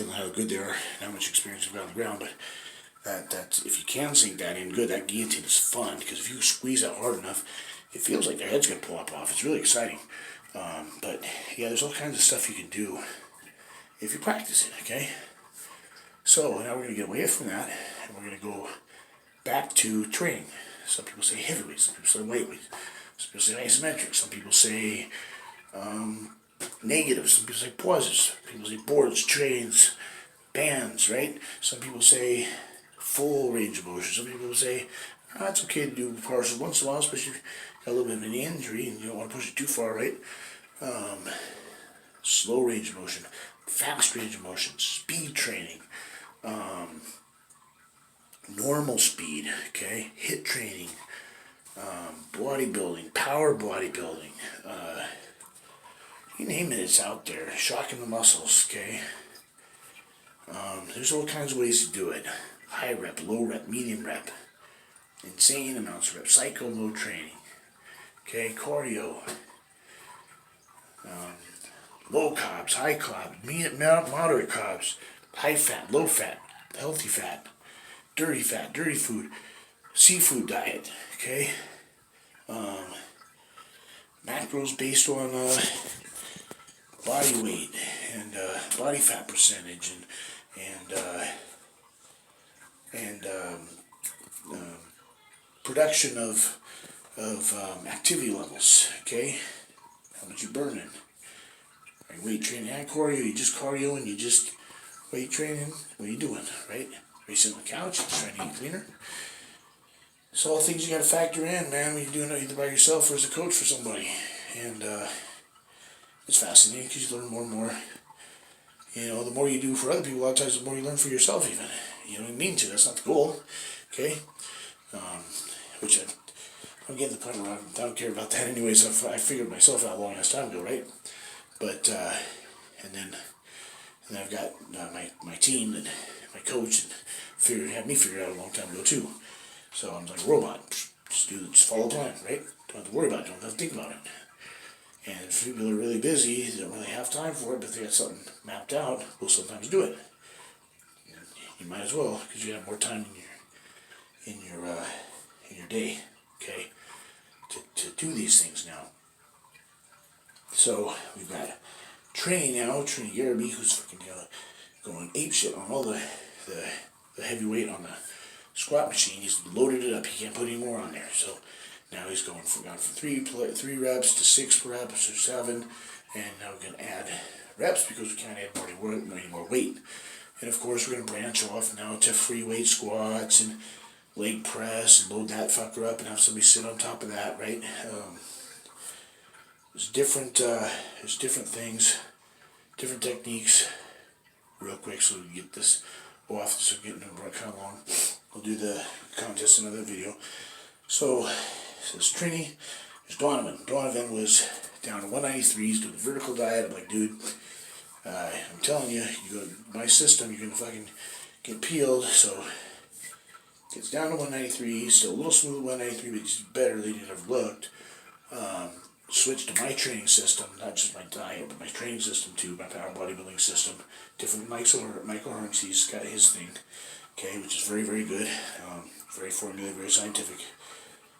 how good they are and how much experience they've got on the ground, but that if you can sink that in good, that guillotine is fun, because if you squeeze that hard enough, it feels like their head's going to pop off. It's really exciting. But yeah, there's all kinds of stuff you can do if you practice it, okay? So now we're going to get away from that, and we're going to go back to training. Some people say heavyweight, some people say lightweight, some people say isometric, some people say negatives, some people say pauses, some people say boards, trains, bands, right? Some people say full range of motion. Some people say it's okay to do partial once in a while, especially if you've got a little bit of an injury and you don't want to push it too far, right? Slow range of motion, fast range of motion, speed training, normal speed, okay, HIIT training, bodybuilding, power bodybuilding, you name it, it's out there. Shocking the muscles, okay. There's all kinds of ways to do it. High rep, low rep, medium rep, insane amounts of rep, psycho mode training, okay, cardio, low carbs, high carbs, moderate carbs, high fat, low fat, healthy fat, dirty food, seafood diet, okay, macros based on body weight and body fat percentage and production of activity levels, okay, how much you burning. Are you weight training and cardio? You just cardio and you just weight training? What are you doing, right? Are you sitting on the couch trying to get cleaner? It's all things you got to factor in, man, when you're doing it either by yourself or as a coach for somebody. And it's fascinating because you learn more and more. You know, the more you do for other people, a lot of times the more you learn for yourself even. You don't even mean to. That's not the goal, okay? Which I'm getting to the point where I don't care about that anyway, so I figured myself out a long ass time ago, right? But, and then I've got my team and my coach and had me figured out a long time ago too. So I'm like a robot. Just follow the plan, right? Don't have to worry about it, don't have to think about it. And if people are really busy, they don't really have time for it, but if they got something mapped out, we'll sometimes do it. You might as well, because you have more time in your day, okay, to do these things now. So we've got training now. Training Garaby, who's fucking going apeshit on all the heavy weight on the squat machine. He's loaded it up. He can't put any more on there. So now he's gone from 3 reps to 6 reps or 7, and now we're going to add reps because we can't add any more weight. And of course we're going to branch off now to free weight squats and leg press and load that fucker up and have somebody sit on top of that, right? There's different things, different techniques. Real quick, so we can get this off. So we're getting kind of long. We'll do the contest in another video. So there's Trini, there's Donovan. Donovan was down to 193. He's doing the vertical diet. I'm like, dude, I'm telling you, you go to my system, you're gonna fucking get peeled. So gets down to 193. He's still a little smooth at 193, but he's better than he'd ever looked. Switched to my training system, not just my diet, but my training system too, my power bodybuilding system. Different Michael Hearns, he's got his thing, okay, which is very, very good. Very formulated, very scientific.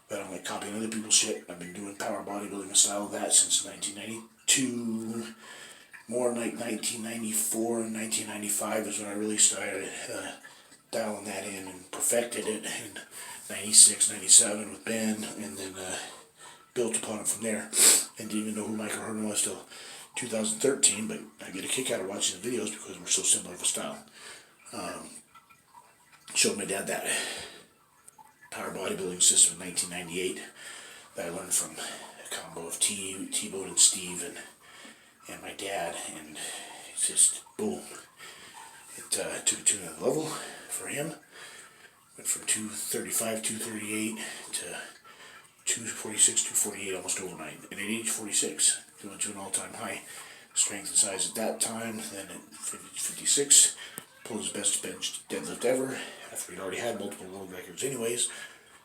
But I don't like copying other people's shit. I've been doing power bodybuilding style of that since 1992. More like 1994 and 1995 is when I really started dialing that in and perfected it in 96, 97 with Ben, and then built upon it from there, and didn't even know who Michael Hearn was till 2013, but I get a kick out of watching the videos because we're so similar of a style. Showed my dad that power bodybuilding system in 1998 that I learned from a combo of T-Bone and Steve and my dad, and it's just boom. It took it to another level for him. Went from 235, 238 to 246, 248 almost overnight. And at age 46, he went to an all-time high strength and size at that time. Then at 56, pulled his best bench deadlift ever, after he'd already had multiple world records anyways.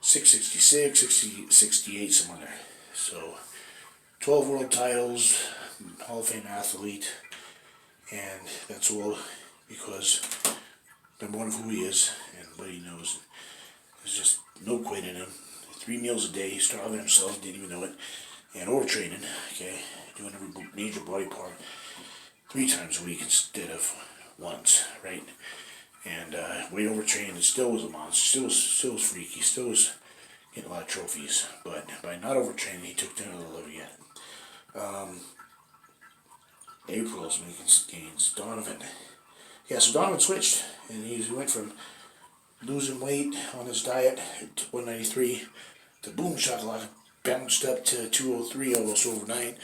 666, 68, somewhere there. So 12 world titles, Hall of Fame athlete, and that's all because number one of who he is and what he knows. There's just no quit in him. 3 meals a day, starving himself, didn't even know it, and overtraining. Okay, doing every major body part 3 times a week instead of once, right? And way overtrained, and still was a monster. Still was freaky. Still was getting a lot of trophies. But by not overtraining, he took to another level yet. April's making gains. Donovan. Yeah, so Donovan switched, and he went from losing weight on his diet at 193 to boom shakalaka, bounced up to 203 almost overnight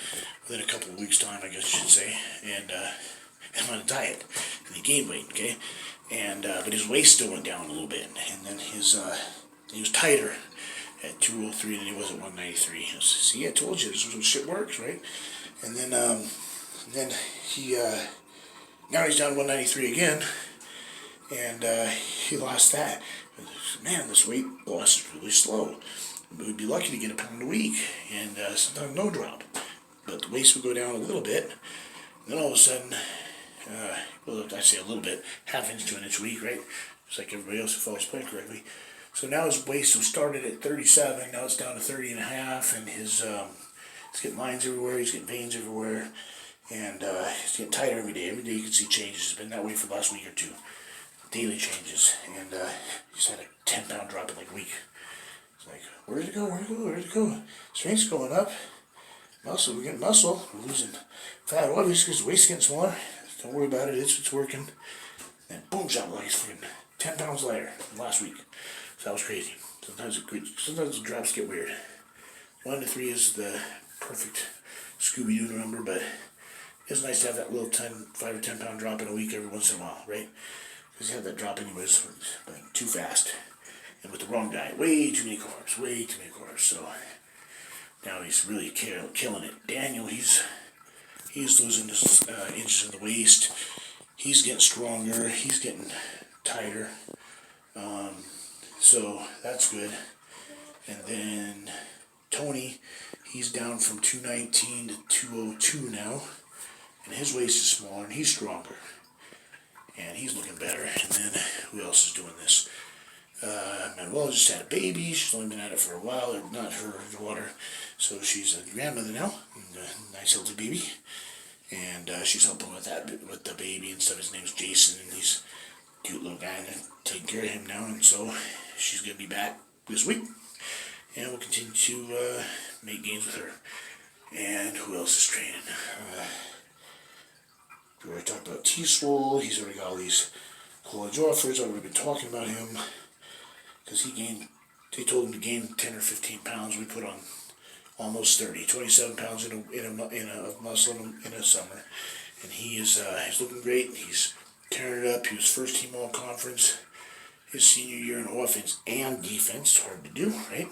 within a couple of weeks' time, I guess you should say, and on a diet, and he gained weight, okay, and but his waist still went down a little bit, and then he was tighter at 203 than he was at 193. See, I told you this is how shit works, right? And then he now he's down to 193 again, and he lost that. Man, this weight loss is really slow. We'd be lucky to get a pound a week, and sometimes no drop. But the waist would go down a little bit, and then all of a sudden, well, I say a little bit, half inch to an inch a week, right? Just like everybody else who follows plan correctly. So now his waist was started at 37, now it's down to 30 and a half, and he's getting lines everywhere, he's getting veins everywhere, and he's getting tighter every day. Every day you can see changes. It's been that way for the last week or two. Daily changes, and he's had a 10-pound drop in like a week. It's like, where'd it go? Where'd it go? Strength's going up. Muscle, we're getting muscle. We're losing fat, obviously, because the waist's getting smaller. Don't worry about it, it's working. And boom, shot like it's freaking 10 pounds lighter than last week. So that was crazy. Sometimes the drops get weird. 1 to 3 is the perfect Scooby-Doo number, but it's nice to have that little 5 or 10 pound drop in a week every once in a while, right? Because you have that drop anyways, but too fast. And with the wrong diet, way too many carbs, so now he's really killing it. Daniel, he's losing his inches in the waist. He's getting stronger, he's getting tighter, so that's good. And then Tony, he's down from 219 to 202 now, and his waist is smaller and he's stronger. And he's looking better. And then, who else is doing this? Manuela just had a baby. She's only been at it for a while. Or not her daughter. So she's a grandmother now. And a nice healthy baby. And she's helping with the baby and stuff. His name's Jason. And he's a cute little guy. And taking care of him now. And so she's going to be back this week. And we'll continue to make gains with her. And who else is training? We already talked about T-Swole. He's already got all these college offers. I've already been talking about him because they told him to gain 10 or 15 pounds. We put on almost 30, 27 pounds in a muscle in a summer. And he's looking great. He's tearing it up. He was first team all conference his senior year in offense and defense. It's hard to do, right?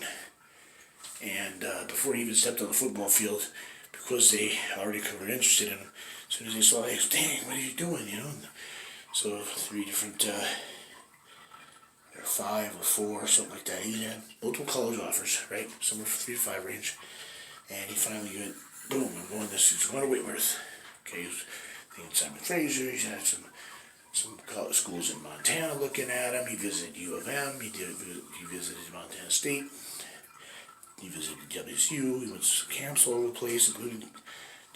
And before he even stepped on the football field, because they already were interested in him, as soon as they saw it, they goes, dang, what are you doing, you know? So 3 different, or 5 or 4, something like that. He had multiple college offers, right? Somewhere from 3 to 5 range. And he finally went, boom, I'm going this. He's going to Whitworth. Okay, he was thinking Simon Fraser. He's had some college schools in Montana looking at him. He visited U of M. He visited Montana State. He visited WSU. He went to camps all over the place, including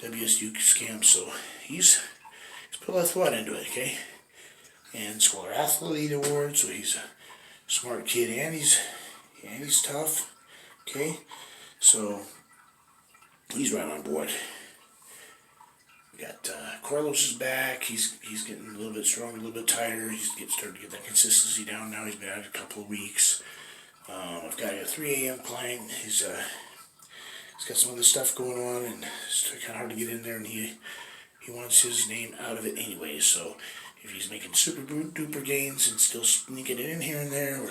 WSU camps. So he's put a lot of thought into it, okay? And Scholar Athlete Award, so he's a smart kid and he's tough, okay? So he's right on board. We got Carlos is back. He's getting a little bit stronger, a little bit tighter. He's starting to get that consistency down now. He's been at it a couple of weeks. I've got a 3 a.m. client. He's got some other stuff going on, and it's kind of hard to get in there, and he wants his name out of it anyway. So if he's making super duper gains and still sneaking it in here and there,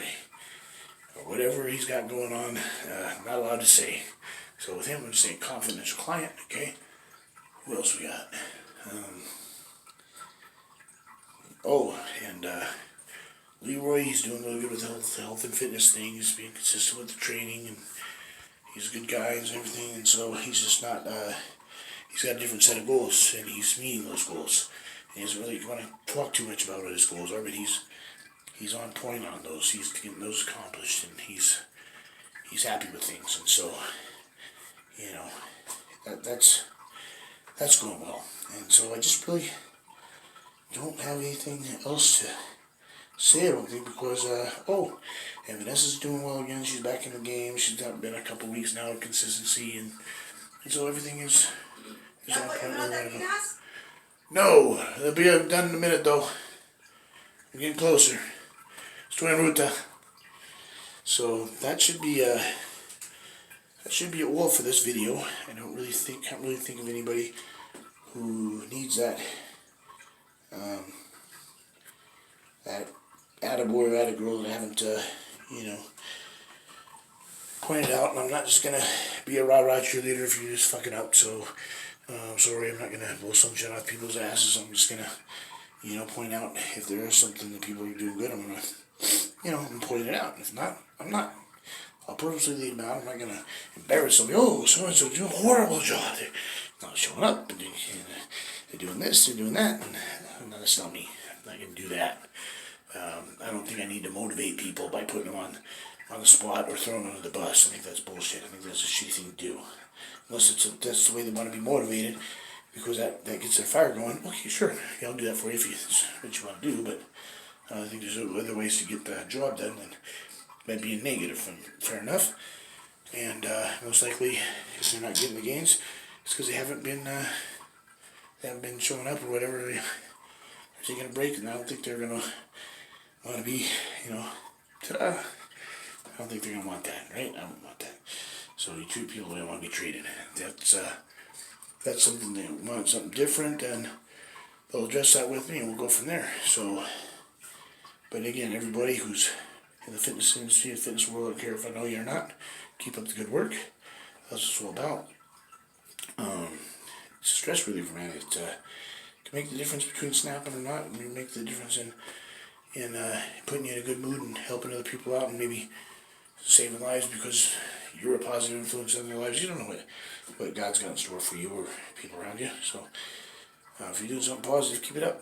or whatever he's got going on, not allowed to say. So with him, I'm going to say confidential client, okay? Who else we got? And Leroy, he's doing really good with the health and fitness thing. He's being consistent with the training, and he's a good guy and everything. And so he's just not, he's got a different set of goals, and he's meeting those goals. He doesn't really want to talk too much about what his goals are, but he's on point on those. He's getting those accomplished, and he's happy with things, and so that's going well. And so I just really don't have anything else to say, I don't think, because and Vanessa's doing well again. She's back in the game. She's been a couple weeks now of consistency, and so everything is on point. No, they'll be done in a minute though. I'm getting closer. Estoy en ruta. So that should be all for this video. I can't really think of anybody who needs that attaboy or attagirl that I haven't pointed out. And I'm not just gonna be a rah-rah cheerleader if you're just fucking up. So I'm sorry, I'm not gonna blow some shit off people's asses. I'm just gonna point out if there is something that people are doing good. I'm gonna I'm point it out. If not, I'm not. I'll purposely leave them out. I'm not going to embarrass somebody. Oh, so-and-so doing a horrible job. They're not showing up. And they're doing this, they're doing that. And that's not me. I'm not going to do that. I don't think I need to motivate people by putting them on the spot or throwing them under the bus. I think that's bullshit. I think that's a shitty thing to do. Unless that's the way they want to be motivated, because that gets their fire going. Okay, sure. Yeah, I'll do that for you if that's what you want to do. But I think there's other ways to get the job done than by being negative, and fair enough. And most likely, because they're not getting the gains, it's because they haven't been showing up or whatever. They're taking a break, and I don't think they're gonna want to be, ta-da. I don't think they're gonna want that, right? I don't want that. So you treat people the way I want to be treated. That's something they want, something different, and they'll address that with me, and we'll go from there. So, but again, everybody who's in the fitness industry, the fitness world, I don't care if I know you or not, keep up the good work. That's what it's all about. It's a stress reliever, man. It can make the difference between snapping or not, and make the difference in putting you in a good mood and helping other people out, and maybe saving lives because you're a positive influence on their lives. You don't know what God's got in store for you or people around you. So if you're doing something positive, keep it up.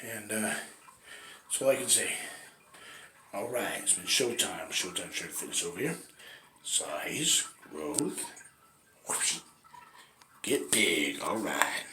And that's all I can say. Alright, it's been showtime. Showtime Shirt Fitness over here. Size, growth, whoopsie. Get big. Alright.